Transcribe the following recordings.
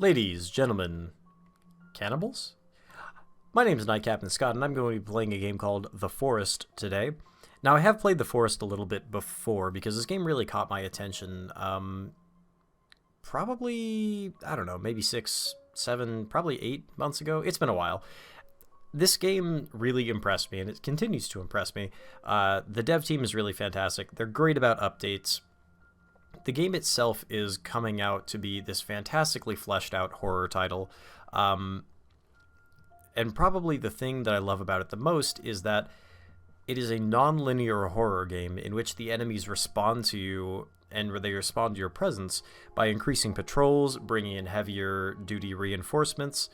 Ladies, gentlemen, cannibals? My name is Night Captain Scott, and I'm going to be playing a game called The Forest today. Now, I have played The Forest a little bit before, because this game really caught my attention, probably, I don't know, maybe 6, 7, probably 8 months ago. It's been a while. This game really impressed me, and it continues to impress me. The dev team is really fantastic. They're great about updates. The game itself is coming out to be this fantastically fleshed out horror title. And probably the thing that I love about it the most is that it is a non-linear horror game in which the enemies respond to you and they respond to your presence by increasing patrols, bringing in heavier duty reinforcements.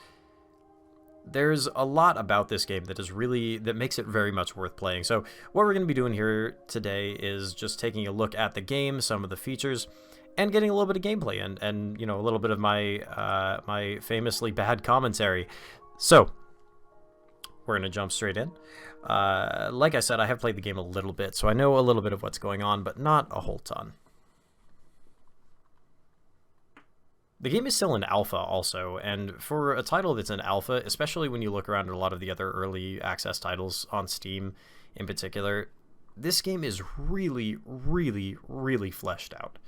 There's a lot about this game that makes it very much worth playing. So what we're going to be doing here today is just taking a look at the game, some of the features, and getting a little bit of gameplay and you know, a little bit of my my famously bad commentary. So we're going to jump straight in. Like I said, I have played the game a little bit, so I know a little bit of what's going on, but not a whole ton. The game is still in alpha also, and for a title that's in alpha, especially when you look around at a lot of the other early access titles on Steam in particular, this game is really, really, really fleshed out.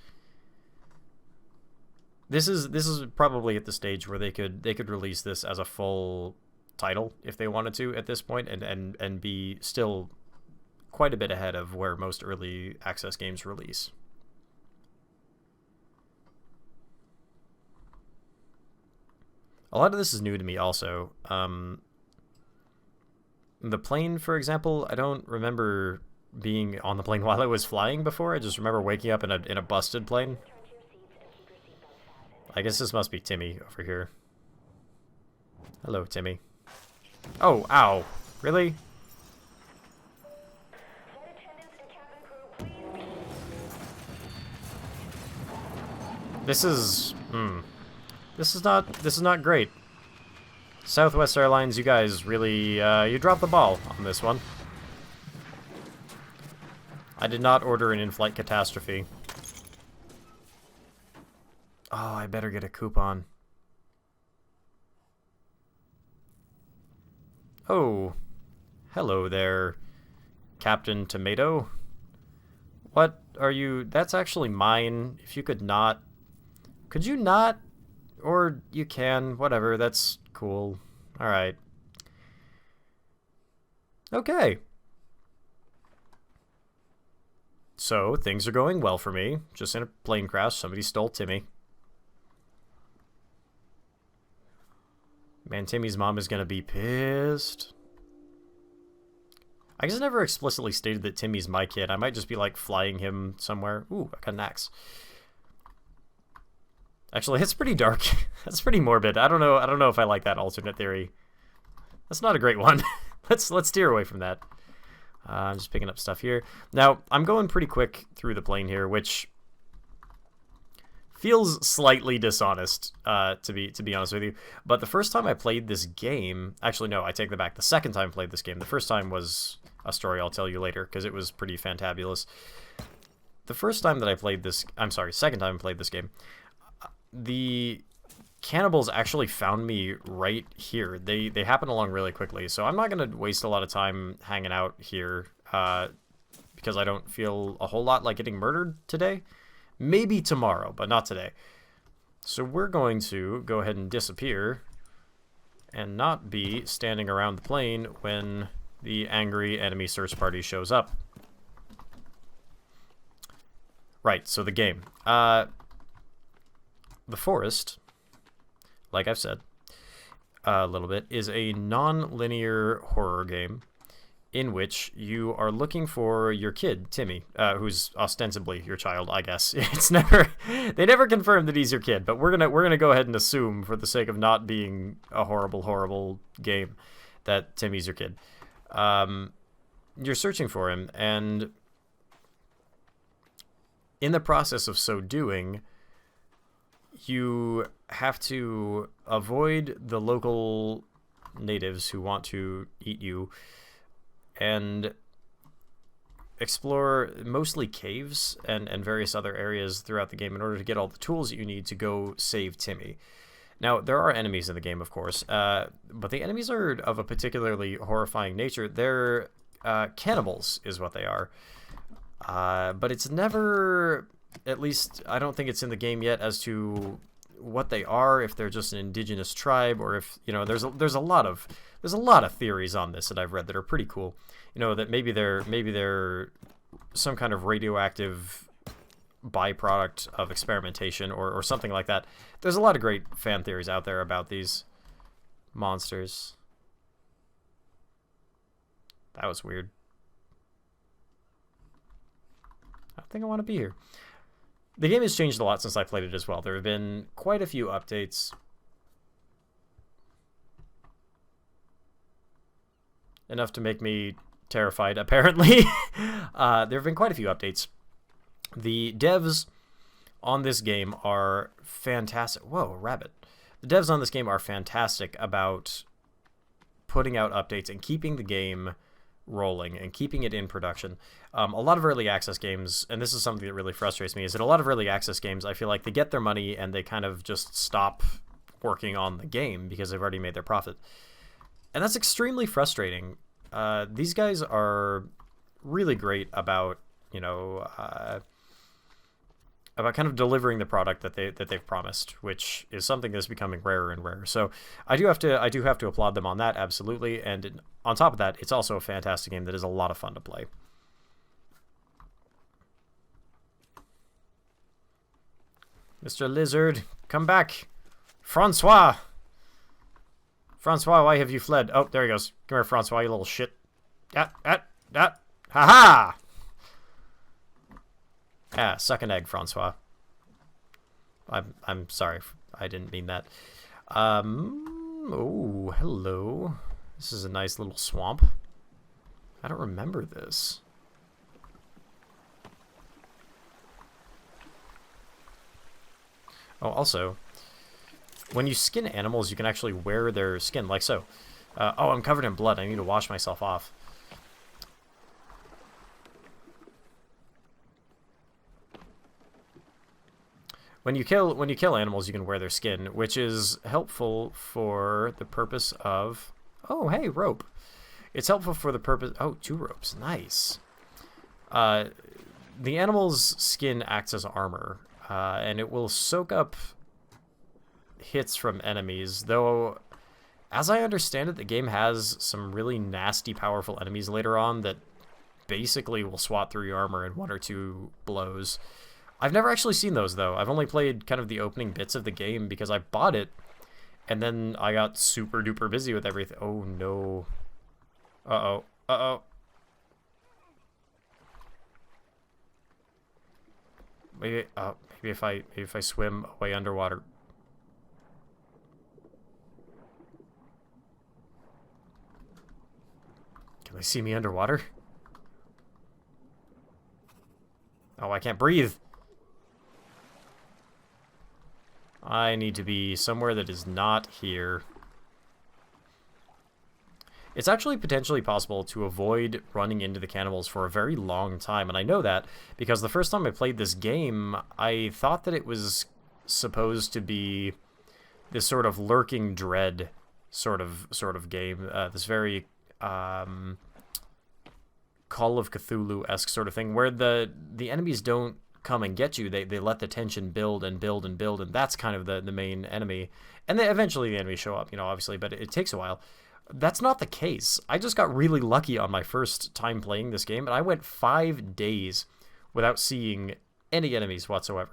This is probably at the stage where they could release this as a full title if they wanted to at this point, and be still quite a bit ahead of where most early access games release. A lot of this is new to me also. The plane, for example, I don't remember being on the plane while I was flying before. I just remember waking up in a busted plane. I guess this must be Timmy over here. Hello, Timmy. Oh, ow. Really? This is not great. Southwest Airlines, you guys really you dropped the ball on this one. I did not order an in-flight catastrophe. Oh, I better get a coupon. Oh, hello there, Captain Tomato. What are you? That's actually mine. If you could not... Could you not? Or you can, whatever, that's cool. Alright. Okay. So, things are going well for me. Just in a plane crash, somebody stole Timmy. Man, Timmy's mom is gonna be pissed. I guess I never explicitly stated that Timmy's my kid. I might just be, like, flying him somewhere. Ooh, I got an axe. Actually, it's pretty dark. That's pretty morbid. I don't know if I like that alternate theory. That's not a great one. Let's steer away from that. I'm just picking up stuff here. Now, I'm going pretty quick through the plane here, which feels slightly dishonest, to be honest with you. But the first time I played this game, actually no, I take that back. The second time I played this game. The first time was a story I'll tell you later because it was pretty fantabulous. The first time that I played this, second time I played this game, the cannibals actually found me right here. They happen along really quickly, so I'm not going to waste a lot of time hanging out here because I don't feel a whole lot like getting murdered today. Maybe tomorrow, but not today. So we're going to go ahead and disappear and not be standing around the plane when the angry enemy search party shows up. Right, so the game. The Forest, like I've said a little bit, is a non-linear horror game in which you are looking for your kid, Timmy, who's ostensibly your child, I guess. They never confirmed that he's your kid, but we're gonna go ahead and assume, for the sake of not being a horrible game, that Timmy's your kid. You're searching for him, and in the process of so doing, you have to avoid the local natives who want to eat you and explore mostly caves and various other areas throughout the game in order to get all the tools that you need to go save Timmy. Now, there are enemies in the game, of course, but the enemies are of a particularly horrifying nature. They're cannibals is what they are. But it's never, at least I don't think it's in the game yet, as to what they are, if they're just an indigenous tribe, or if, you know, there's a lot of theories on this that I've read that are pretty cool. You know, that maybe they're some kind of radioactive byproduct of experimentation, or something like that. There's a lot of great fan theories out there about these monsters. That was weird. I don't think I want to be here. The game has changed a lot since I played it as well. There have been quite a few updates. Enough to make me terrified, apparently. There have been quite a few updates. The devs on this game are fantastic. Whoa, a rabbit. The devs on this game are fantastic about putting out updates and keeping the game rolling and keeping it in production. A lot of early access games, and this is something that really frustrates me, is that a lot of early access games, I feel like they get their money and they kind of just stop working on the game because they've already made their profit. And that's extremely frustrating. These guys are really great about, you know, about kind of delivering the product that they've promised, which is something that's becoming rarer and rarer. So I do have to applaud them on that, absolutely. And on top of that, it's also a fantastic game that is a lot of fun to play. Mr. Lizard, come back. Francois! Francois, why have you fled? Oh, there he goes. Come here, Francois, you little shit. Ha-ha! Ah, suck an egg, Francois. I'm sorry. I didn't mean that. Oh, hello. This is a nice little swamp. I don't remember this. Oh, also, when you skin animals, you can actually wear their skin, like so. Oh, I'm covered in blood. I need to wash myself off. When you kill animals, you can wear their skin, which is helpful for the purpose of... Oh, hey, rope. It's helpful for the purpose... Oh, 2 ropes. Nice. The animal's skin acts as armor, and it will soak up hits from enemies, though, as I understand it, the game has some really nasty, powerful enemies later on that basically will swat through your armor in 1 or 2 blows. I've never actually seen those, though. I've only played kind of the opening bits of the game because I bought it, and then I got super duper busy with everything. Oh, no. Uh-oh. Uh-oh. Maybe if I swim away underwater. Can they see me underwater? Oh, I can't breathe. I need to be somewhere that is not here. It's actually potentially possible to avoid running into the cannibals for a very long time, and I know that because the first time I played this game, I thought that it was supposed to be this sort of lurking dread sort of game, this very Call of Cthulhu-esque sort of thing, where the enemies don't come and get you. They let the tension build and build and build, and that's kind of the main enemy. And then eventually the enemies show up, you know, obviously, but it takes a while. That's not the case. I just got really lucky on my first time playing this game, and I went 5 days without seeing any enemies whatsoever.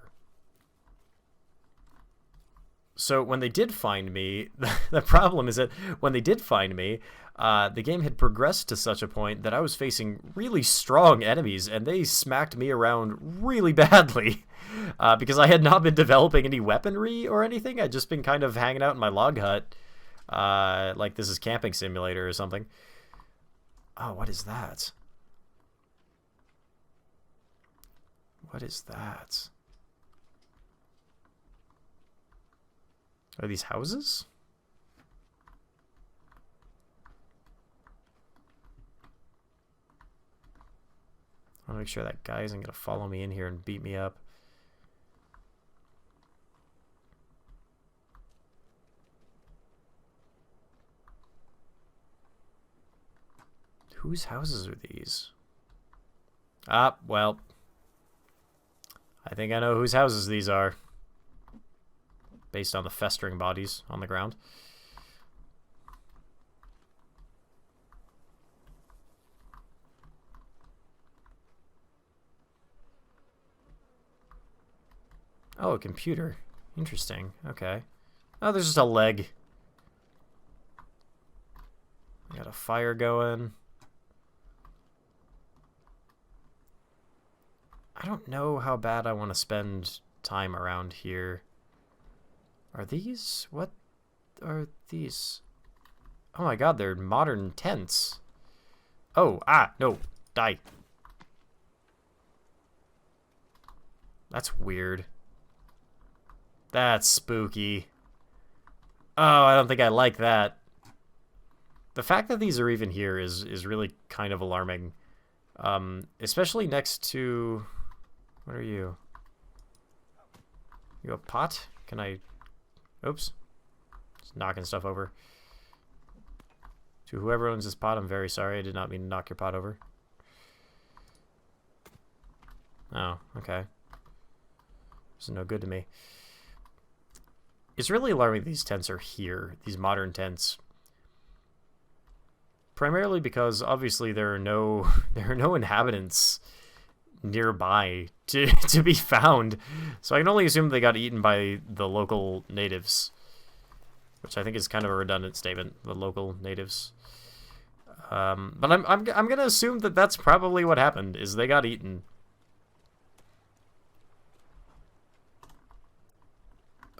So when they did find me, the problem is that when they did find me, the game had progressed to such a point that I was facing really strong enemies, and they smacked me around really badly because I had not been developing any weaponry or anything. I'd just been kind of hanging out in my log hut, like this is Camping Simulator or something. Oh, what is that? What is that? Are these houses? I want to make sure that guy isn't going to follow me in here and beat me up. Whose houses are these? Ah, well. I think I know whose houses these are. Based on the festering bodies on the ground. Oh, a computer. Interesting. Okay. Oh, there's just a leg. We got a fire going. I don't know how bad I want to spend time around here. Are these? What are these? Oh my god, they're modern tents. Oh, no. Die. That's weird. That's spooky. Oh, I don't think I like that. The fact that these are even here is really kind of alarming. Especially next to... What are you? You a pot? Can I... Oops. Just knocking stuff over. To whoever owns this pot, I'm very sorry. I did not mean to knock your pot over. Oh, okay. This is no good to me. It's really alarming these tents are here, these modern tents. Primarily because obviously there are no inhabitants nearby to be found. So I can only assume they got eaten by the local natives, which I think is kind of a redundant statement, the local natives. But I'm going to assume that that's probably what happened, is they got eaten.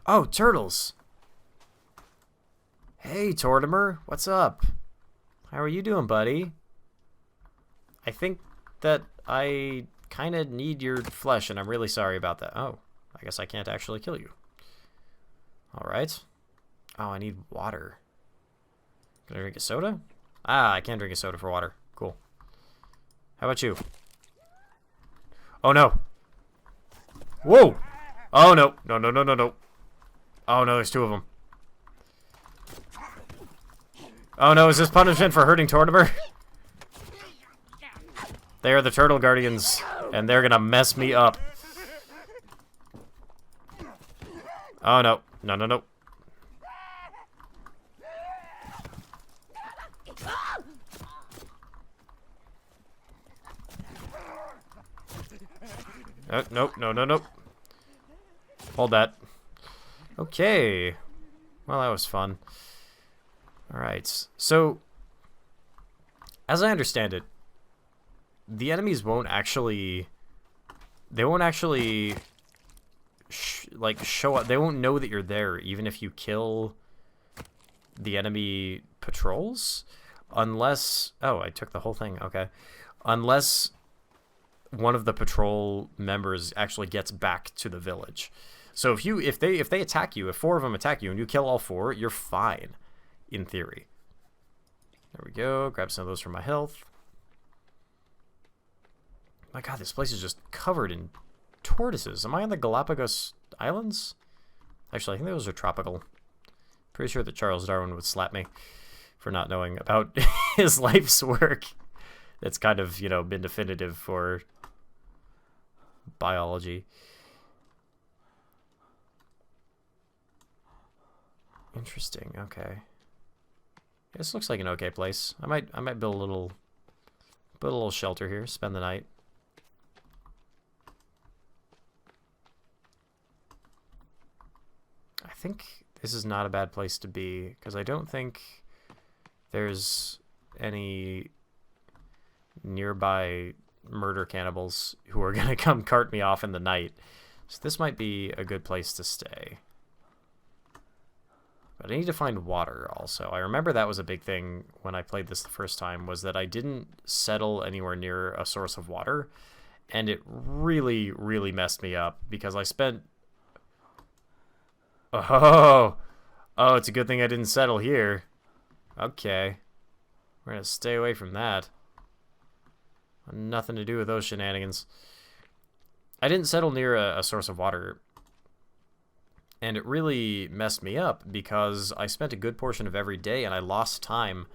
Oh, turtles. Hey, Tortimer, what's up? How are you doing, buddy? I think that I kind of need your flesh, and I'm really sorry about that. Oh, I guess I can't actually kill you. All right. Oh, I need water. Can I drink a soda? Ah, I can't drink a soda for water. Cool. How about you? Oh, no. Whoa. Oh, no. No, no, no, no, no. Oh, no, there's two of them. Oh, no, is this punishment for hurting Tortimer? They are the Turtle Guardians, and they're gonna mess me up. Oh, no. No, no, no. Nope, no, no, no. Hold that. Okay. Well, that was fun. Alright, so, as I understand it, the enemies won't actually, like, show up. They won't know that you're there, even if you kill the enemy patrols, unless, oh, I took the whole thing, okay, unless one of the patrol members actually gets back to the village. So if they attack you, if 4 of them attack you and you kill all 4, you're fine. In theory. There we go. Grab some of those for my health. My god, this place is just covered in tortoises. Am I on the Galapagos Islands? Actually, I think those are tropical. Pretty sure that Charles Darwin would slap me for not knowing about his life's work. That's kind of, you know, been definitive for biology. Interesting. Okay. This looks like an okay place. I might build a little shelter here, spend the night. I think this is not a bad place to be, because I don't think there's any nearby murder cannibals who are gonna come cart me off in the night. So this might be a good place to stay. But I need to find water also. I remember that was a big thing when I played this the first time, was that I didn't settle anywhere near a source of water. And it really, really messed me up because I spent... Oh, it's a good thing I didn't settle here. Okay. We're going to stay away from that. Nothing to do with those shenanigans. I didn't settle near a source of water. And it really messed me up because I spent a good portion of every day and I lost time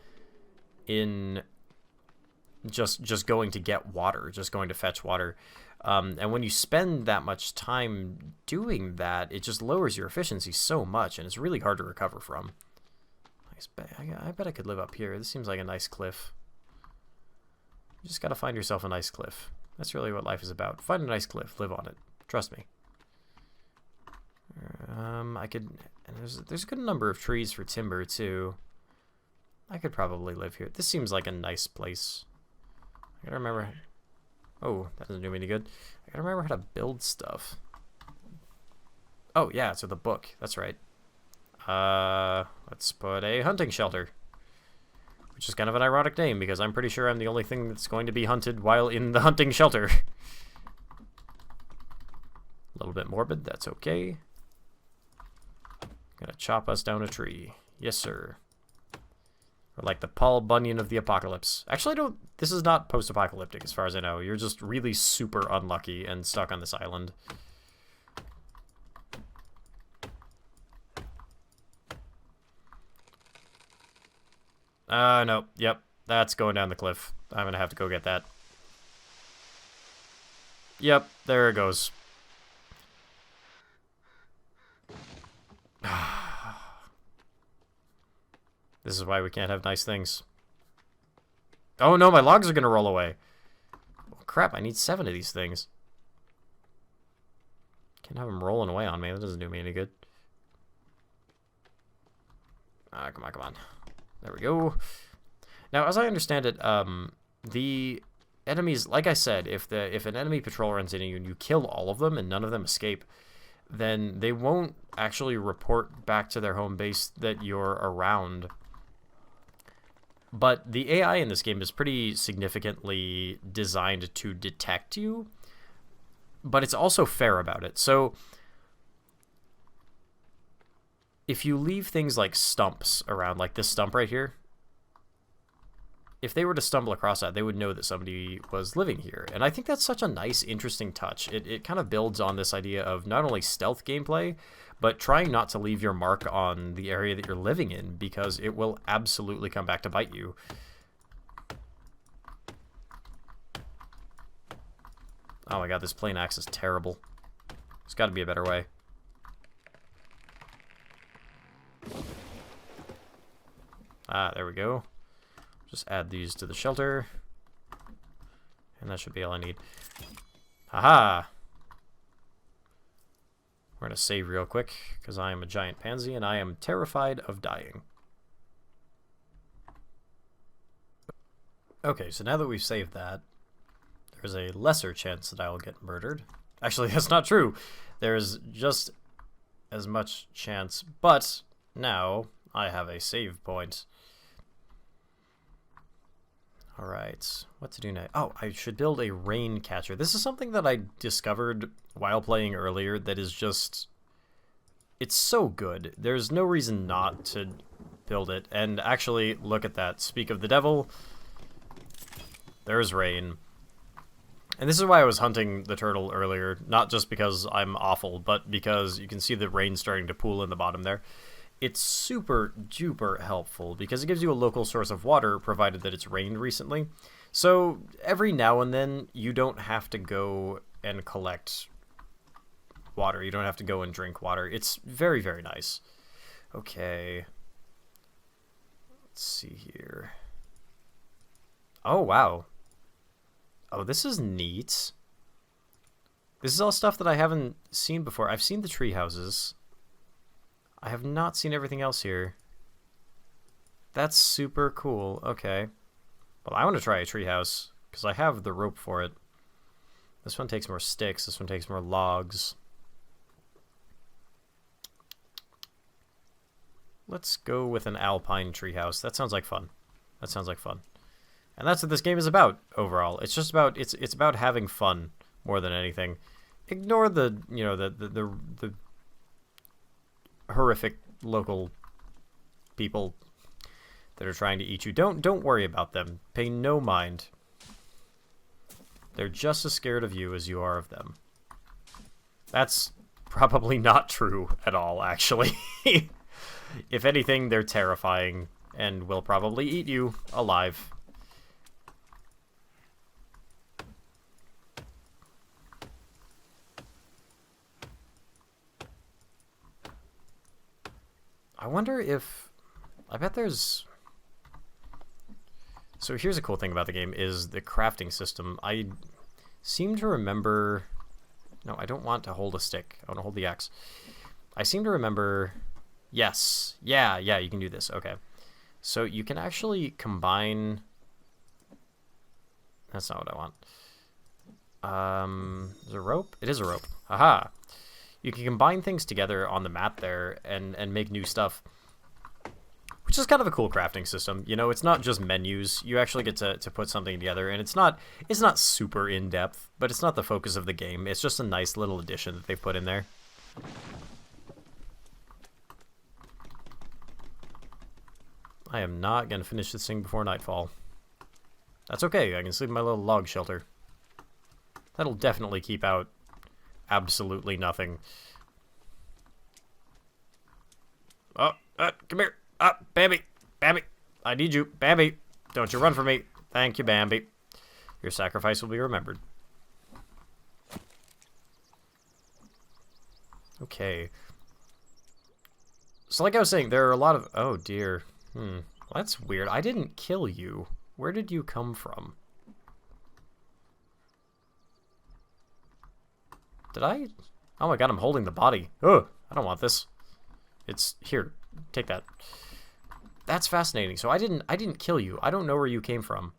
in just going to get water, just going to fetch water. And when you spend that much time doing that, it just lowers your efficiency so much, and it's really hard to recover from. I bet I could live up here. This seems like a nice cliff. You just gotta find yourself a nice cliff. That's really what life is about. Find a nice cliff, live on it. Trust me. I could... And there's a good number of trees for timber, too. I could probably live here. This seems like a nice place. I gotta remember... Oh, that doesn't do me any good. I gotta remember how to build stuff. Oh, yeah, it's with a book. That's right. Let's put a hunting shelter. Which is kind of an ironic name, because I'm pretty sure I'm the only thing that's going to be hunted while in the hunting shelter. A little bit morbid, that's okay. Gonna chop us down a tree. Yes, sir. Or like the Paul Bunyan of the apocalypse. Actually, this is not post-apocalyptic as far as I know. You're just really super unlucky and stuck on this island. No. Yep. That's going down the cliff. I'm gonna have to go get that. Yep. There it goes. This is why we can't have nice things. Oh no, my logs are gonna roll away. Oh, crap, I need 7 of these things. Can't have them rolling away on me. That doesn't do me any good. Come on, come on. There we go. Now, as I understand it, the enemies, like I said, if an enemy patrol runs into you and you kill all of them and none of them escape, then they won't actually report back to their home base that you're around. But the AI in this game is pretty significantly designed to detect you, but it's also fair about it. So if you leave things like stumps around, like this stump right here, if they were to stumble across that, they would know that somebody was living here. And I think that's such a nice, interesting touch. It kind of builds on this idea of not only stealth gameplay, but trying not to leave your mark on the area that you're living in, because it will absolutely come back to bite you. Oh my god, this plane axe is terrible. There's got to be a better way. There we go. Just add these to the shelter. And that should be all I need. Haha! We're going to save real quick, because I am a giant pansy, and I am terrified of dying. Okay, so now that we've saved that, there's a lesser chance that I will get murdered. Actually, that's not true. There's just as much chance, but now I have a save point. Alright, what to do now? Oh, I should build a rain catcher. This is something that I discovered while playing earlier that is just... It's so good. There's no reason not to build it. And actually, look at that. Speak of the devil. There's rain. And this is why I was hunting the turtle earlier. Not just because I'm awful, but because you can see the rain starting to pool in the bottom there. It's super duper helpful because it gives you a local source of water, provided that it's rained recently. So every now and then you don't have to go and collect water. You don't have to go and drink water. It's very, very nice. Okay. Let's see here. Oh, wow. Oh, this is neat. This is all stuff that I haven't seen before. I've seen the tree houses. I have not seen everything else here. That's super cool. Okay. Well, I want to try a treehouse, because I have the rope for it. This one takes more sticks. This one takes more logs. Let's go with an alpine treehouse. That sounds like fun. That sounds like fun. And that's what this game is about, overall. It's just about, it's about having fun, more than anything. Ignore the, you know, the horrific local people that are trying to eat you. Don't worry about them. Pay no mind. They're just as scared of you as you are of them. That's probably not true at all, actually. If anything, they're terrifying and will probably eat you alive. I wonder if... I bet there's... So here's a cool thing about the game is the crafting system. I seem to remember... No, I don't want to hold a stick. I want to hold the axe. I seem to remember... Yes. Yeah, you can do this. Okay. So you can actually combine... That's not what I want. Is it a rope? It is a rope. Haha. You can combine things together on the map there and make new stuff. Which is kind of a cool crafting system. You know, it's not just menus. You actually get to put something together, and it's not super in-depth, but it's not the focus of the game. It's just a nice little addition that they've put in there. I am not going to finish this thing before nightfall. That's okay. I can sleep in my little log shelter. That'll definitely keep out absolutely nothing. Oh, come here. Bambi. Bambi. I need you. Bambi. Don't you run from me. Thank you, Bambi. Your sacrifice will be remembered. Okay. So like I was saying, there are a lot of... Oh, dear. Well, that's weird. I didn't kill you. Where did you come from? Did I? Oh my god, I'm holding the body. Oh, I don't want this. It's here. Take that. That's fascinating. So I didn't kill you. I don't know where you came from.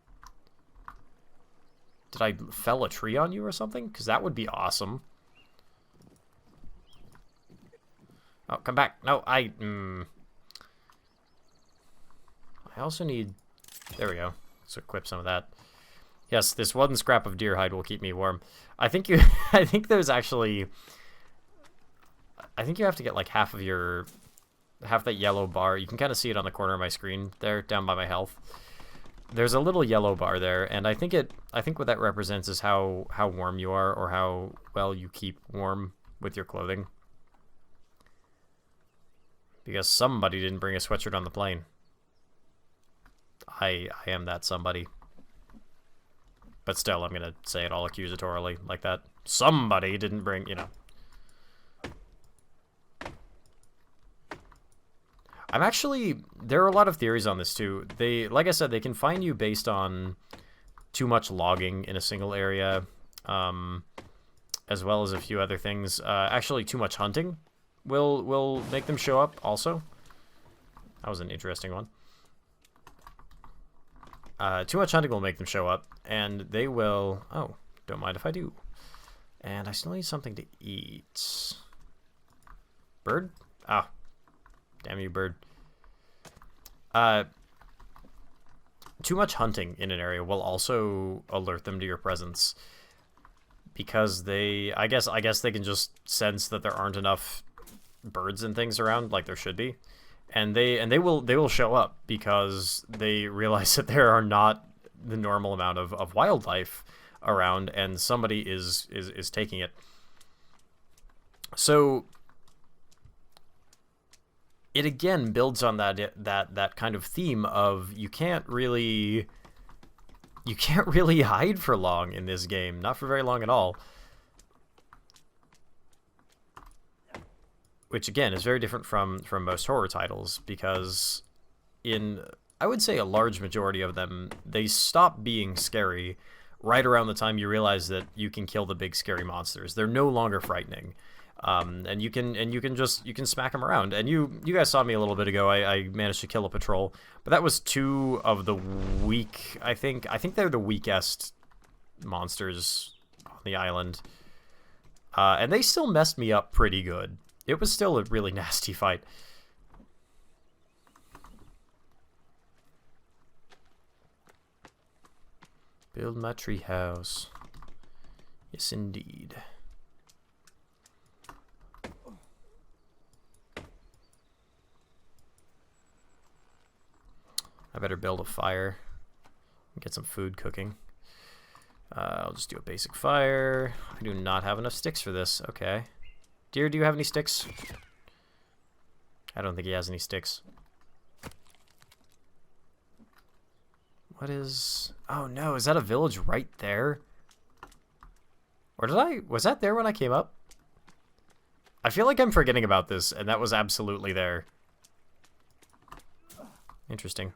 Did I fell a tree on you or something? Because that would be awesome. Oh, come back. No, I also need... There we go. Let's equip some of that. Yes, this one scrap of deer hide will keep me warm. I think you... I think there's actually... I think you have to get like half that yellow bar. You can kind of see it on the corner of my screen there, down by my health. There's a little yellow bar there, and I think what that represents is how warm you are, or how well you keep warm with your clothing. Because somebody didn't bring a sweatshirt on the plane. I am that somebody. But still, I'm going to say it all accusatorily like that. Somebody didn't bring, you know. I'm actually... There are a lot of theories on this, too. They, like I said, they can find you based on too much logging in a single area, as well as a few other things. Actually, too much hunting will make them show up, also. That was an interesting one. Too much hunting will make them show up, and they will... Oh, don't mind if I do. And I still need something to eat. Bird? Ah. Damn you, bird. Too much hunting in an area will also alert them to your presence. Because they... I guess they can just sense that there aren't enough birds and things around like there should be. And they will show up because they realize that there are not the normal amount of wildlife around, and somebody is taking it. So it again builds on that kind of theme of you can't really hide for long in this game, not for very long at all. Which, again, is very different from most horror titles, because in, I would say, a large majority of them, they stop being scary right around the time you realize that you can kill the big scary monsters. They're no longer frightening, and you can smack them around. And you guys saw me a little bit ago. I managed to kill a patrol, but that was 2 of the weak. I think they're the weakest monsters on the island, and they still messed me up pretty good. It was still a really nasty fight. Build my treehouse. Yes, indeed. I better build a fire and get some food cooking. I'll just do a basic fire. I do not have enough sticks for this. Okay. Deer, do you have any sticks? I don't think he has any sticks. What is... Oh no, is that a village right there? Or was that there when I came up? I feel like I'm forgetting about this, and that was absolutely there. Interesting.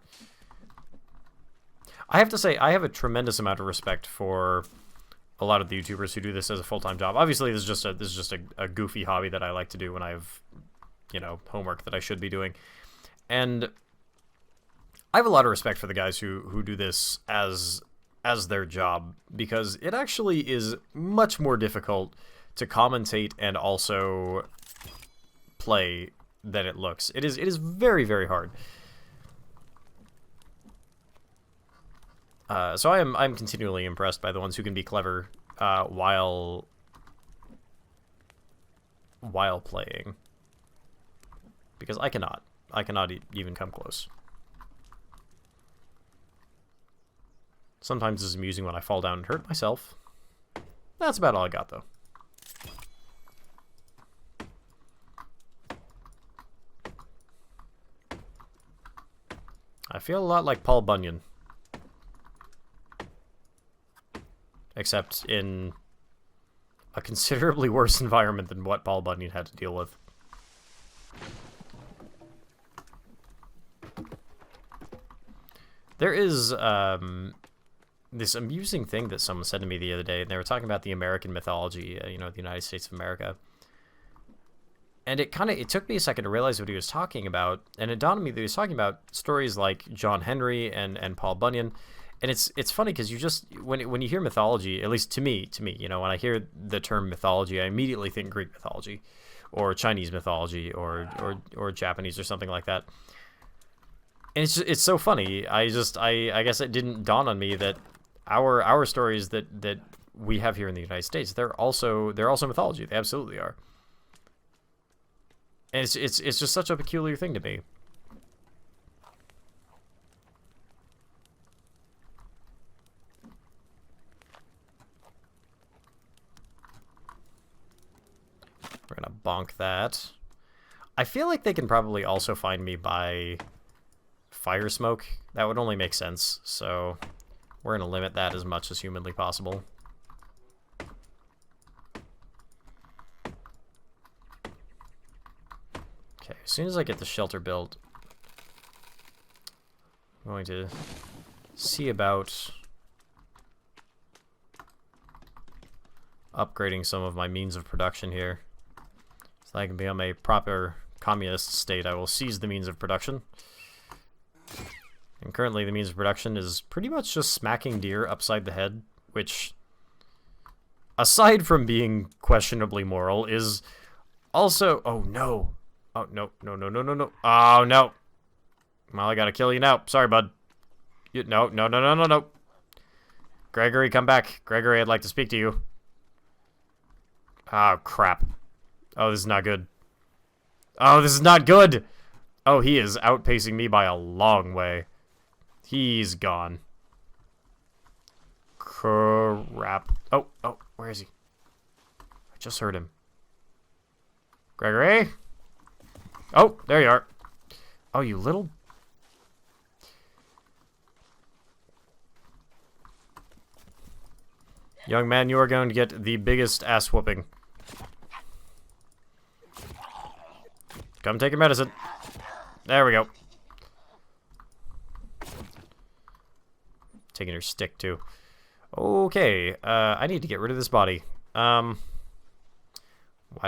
I have to say, I have a tremendous amount of respect for a lot of the YouTubers who do this as a full-time job. Obviously, this is just a goofy hobby that I like to do when I have, you know, homework that I should be doing. And I have a lot of respect for the guys who do this as their job, because it actually is much more difficult to commentate and also play than it looks. It is very, very hard. So I'm continually impressed by the ones who can be clever while playing, because I cannot even come close. Sometimes it's amusing when I fall down and hurt myself. That's about all I got, though. I feel a lot like Paul Bunyan. Except in a considerably worse environment than what Paul Bunyan had to deal with. There is this amusing thing that someone said to me the other day, and they were talking about the American mythology, you know, the United States of America. And it took me a second to realize what he was talking about, and it dawned on me that he was talking about stories like John Henry and Paul Bunyan. And it's funny because you just, when you hear mythology, at least to me, you know, when I hear the term mythology, I immediately think Greek mythology, or Chinese mythology, or Japanese, or something like that. And it's so funny. I guess it didn't dawn on me that our stories that we have here in the United States, they're also mythology. They absolutely are. And it's just such a peculiar thing to me. We're gonna bonk that. I feel like they can probably also find me by fire smoke. That would only make sense, so we're gonna limit that as much as humanly possible. Okay, as soon as I get the shelter built, I'm going to see about upgrading some of my means of production here. So I can become a proper communist state. I will seize the means of production. And currently the means of production is pretty much just smacking deer upside the head, which, aside from being questionably moral, is also... Oh, no. Oh, no. No, no, no, no, no. Oh, no. Well, I gotta kill you now. Sorry, bud. No, no, no, no, no, no. Gregory, come back. Gregory, I'd like to speak to you. Oh, crap. Oh, this is not good. Oh, this is not good! Oh, he is outpacing me by a long way. He's gone. Crap. Oh, where is he? I just heard him. Gregory? Oh, there you are. Oh, you little... Young man, you are going to get the biggest ass whooping. Come take your medicine. There we go. Taking her stick, too. Okay, I need to get rid of this body. Why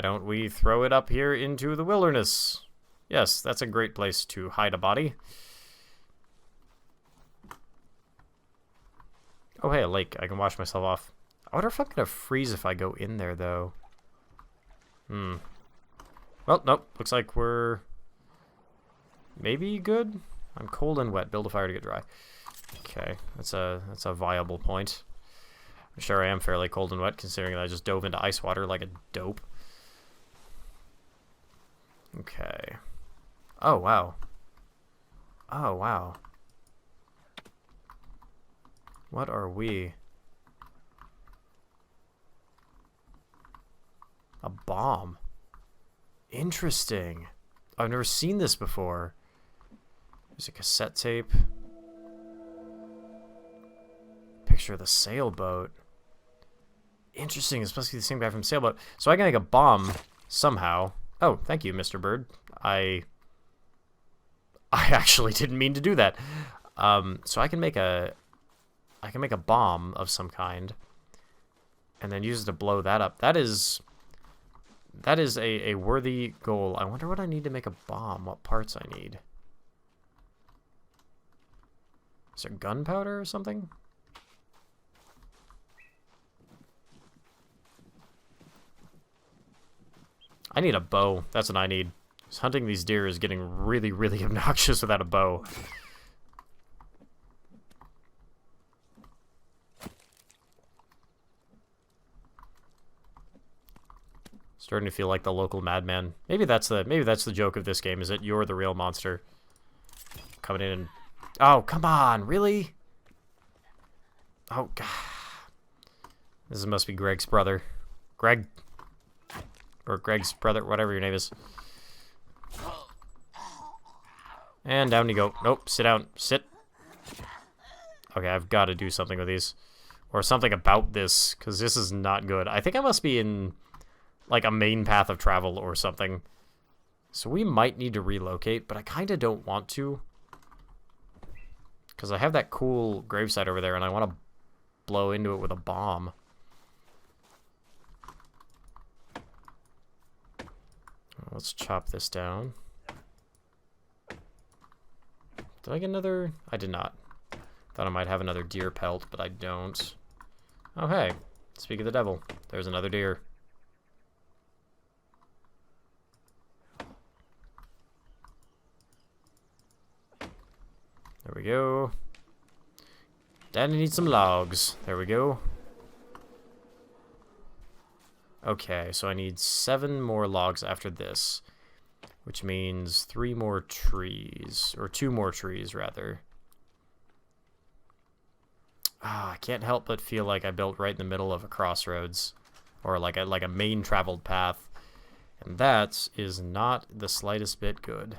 don't we throw it up here into the wilderness? Yes, that's a great place to hide a body. Oh, hey, a lake. I can wash myself off. I wonder if I'm gonna freeze if I go in there, though. Well, nope. Looks like we're maybe good. I'm cold and wet. Build a fire to get dry. Okay, that's a viable point. I'm sure I am fairly cold and wet, considering that I just dove into ice water like a dope. Okay. Oh, wow. Oh, wow. What are we? A bomb. Interesting. I've never seen this before. There's a cassette tape. Picture of the sailboat. Interesting. It's supposed to be the same guy from Sailboat. So I can make a bomb somehow. Oh, thank you, Mr. Bird. I I actually didn't mean to do that. So I can make a bomb of some kind, and then use it to blow that up. That is a worthy goal. I wonder what I need to make a bomb. What parts I need? Is there gunpowder or something? I need a bow. That's what I need. Hunting these deer is getting really, really obnoxious without a bow. Starting to feel like the local madman. Maybe that's the joke of this game, is that you're the real monster. Coming in and... Oh, come on, really? Oh, God. This must be Greg's brother. Greg. Or Greg's brother, whatever your name is. And down you go. Nope, sit down. Sit. Okay, I've got to do something with these. Or something about this, because this is not good. I think I must be in, like, a main path of travel or something. So we might need to relocate, but I kind of don't want to. Because I have that cool gravesite over there, and I want to blow into it with a bomb. Let's chop this down. Did I get another? I did not. Thought I might have another deer pelt, but I don't. Oh, hey. Speak of the devil. There's another deer. There we go. Daddy needs some logs. There we go. Okay, so I need 7 more logs after this, which means 3 more trees, or 2 more trees, rather. I can't help but feel like I built right in the middle of a crossroads, or like a main traveled path, and that is not the slightest bit good.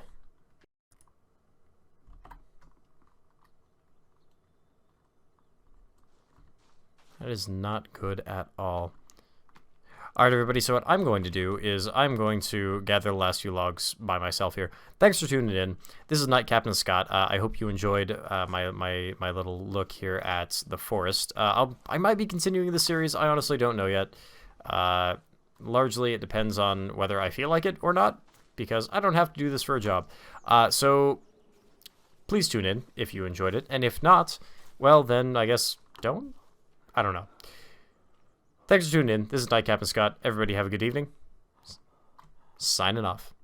That is not good at all. Alright, everybody, so what I'm going to do is I'm going to gather the last few logs by myself here. Thanks for tuning in. This is Night Captain Scott. I hope you enjoyed my little look here at the forest. I might be continuing the series. I honestly don't know yet. Largely, it depends on whether I feel like it or not, because I don't have to do this for a job. So please tune in if you enjoyed it, and if not, well, then I guess don't? I don't know. Thanks for tuning in. This is Night Captain Scott. Everybody have a good evening. Signing off.